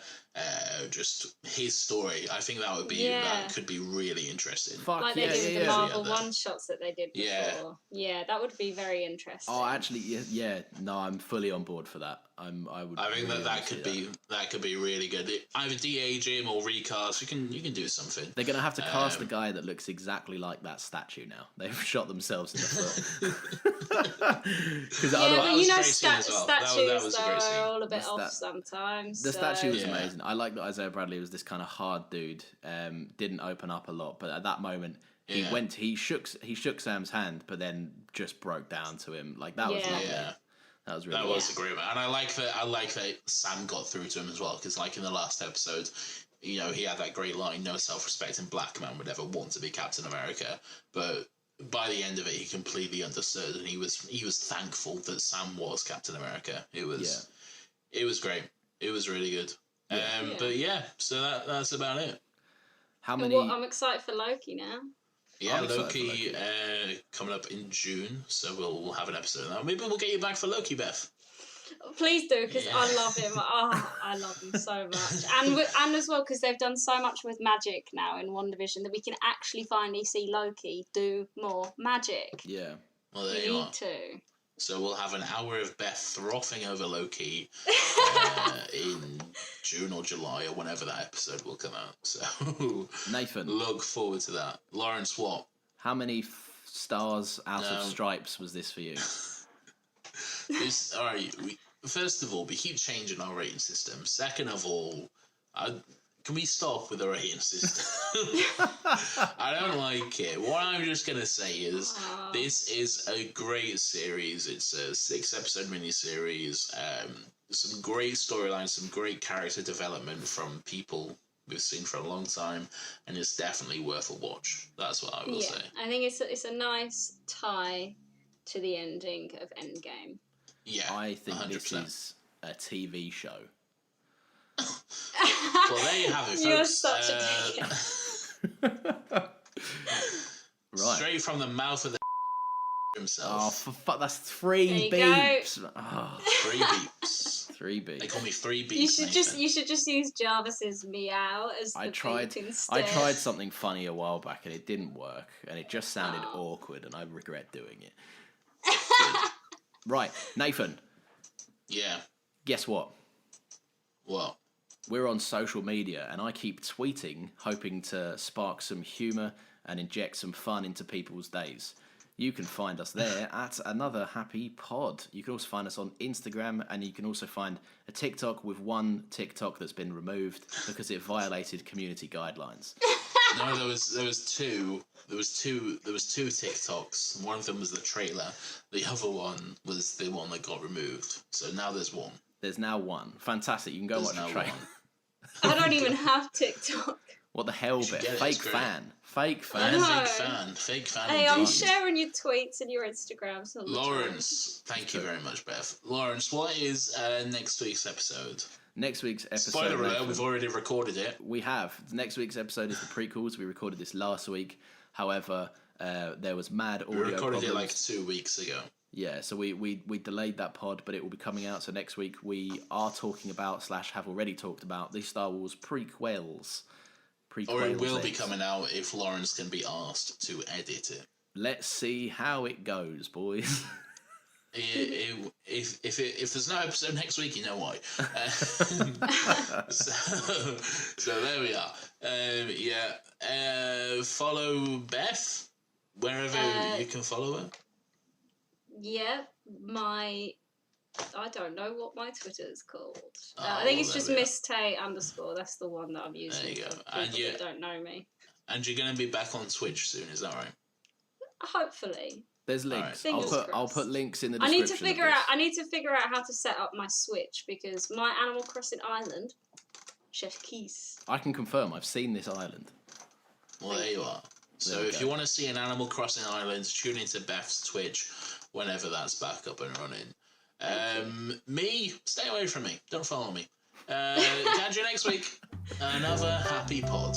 just his story. I think that would be that could be really interesting. Fuck, like they did with the Marvel one-shots that they did before. Yeah, that would be very interesting. Oh, actually, no, I'm fully on board for that. I think really that could be really good. Either de-age him or recast. You can do something. They're gonna have to cast the guy that looks exactly like that statue now. They've shot themselves in the foot. Because statues are all a bit off sometimes. The statue was amazing. I like that Isaiah Bradley was this kind of hard dude. Didn't open up a lot, but at that moment he shook Sam's hand, but then just broke down to him. Like that was lovely. Yeah. That was really was a great one. And I like that Sam got through to him as well, because like in the last episode, he had that great line, no self-respecting black man would ever want to be Captain America. But by the end of it, he completely understood, and he was thankful that Sam was Captain America. It was great. It was really good. But so that's about it. How many? I'm excited for Loki now. Yeah, Loki coming up in June, so we'll have an episode of that. Maybe we'll get you back for Loki, Beth. Please do, because I love him. Oh, I love him so much. And as well, because they've done so much with magic now in WandaVision that we can actually finally see Loki do more magic. Yeah. Well, there you are. Need to. So we'll have an hour of Beth frothing over Loki in June or July or whenever that episode will come out. So Nathan, look forward to that. Lawrence, what? How many stars out of stripes was this for you? All right. First of all, we keep changing our rating system. Second of all, can we stop with the rating system? I don't like it. What I'm just going to say is this is a great series. It's a 6-episode miniseries. Some great storylines, some great character development from people we've seen for a long time, and it's definitely worth a watch. That's what I will say. I think it's a nice tie to the ending of Endgame. Yeah, I think 100%. this is a TV show. Well, there you have it, folks. You're such a dick. Right. Straight from the mouth of the himself. Oh, for fuck, that's 3 There you beeps. Oh, 3 beeps. 3 They beeps. call me 3 beeps. You should just use Jarvis's meow as the beep instead. I tried something funny a while back and it didn't work, and it just sounded awkward, and I regret doing it. Right, Nathan. Yeah. Guess what? What? We're on social media, and I keep tweeting, hoping to spark some humour and inject some fun into people's days. You can find us there at Another Happy Pod. You can also find us on Instagram, and you can also find a TikTok with one TikTok that's been removed because it violated community guidelines. No, there was two. There was two TikToks. One of them was the trailer. The other one was the one that got removed. So now there's one. There's now one. Fantastic. You can go watch the trailer. I don't even have TikTok. What the hell, Beth? Fake fan. Fake I fan. know. Fake fan. Hey, I'm indeed. sharing your tweets and your Instagrams all the time. Lawrence, thank you very much, Beth. Lawrence, what is next week's episode? Next week's episode. Spoiler alert, Nathan, we've already recorded it. We have. Next week's episode is the prequels. We recorded this last week. However, there was mad audio We recorded problems. it like 2 weeks ago. Yeah, so we delayed that pod, but it will be coming out. So next week we are talking about / have already talked about the Star Wars prequels. Or it will be coming out if Lawrence can be asked to edit it. Let's see how it goes, boys. If there's no episode next week, you know why. So there we are. Follow Beth wherever you can follow her. Yeah, I don't know what my Twitter is called. I think it's there just we are. Miss Tay _ That's the one that I'm using. There you go. For And people that don't know me. And you're going to be back on Twitch soon, is that right? Hopefully. There's links. Right. I'll put links in the I description. need to figure out how to set up my Switch because my Animal Crossing island, Chef Keys. I can confirm. I've seen this island. Well, there you are. So if you want to see an Animal Crossing island, tune into Beth's Twitch whenever that's back up and running. Me, stay away from me. Don't follow me. Catch you next week. Another happy pod.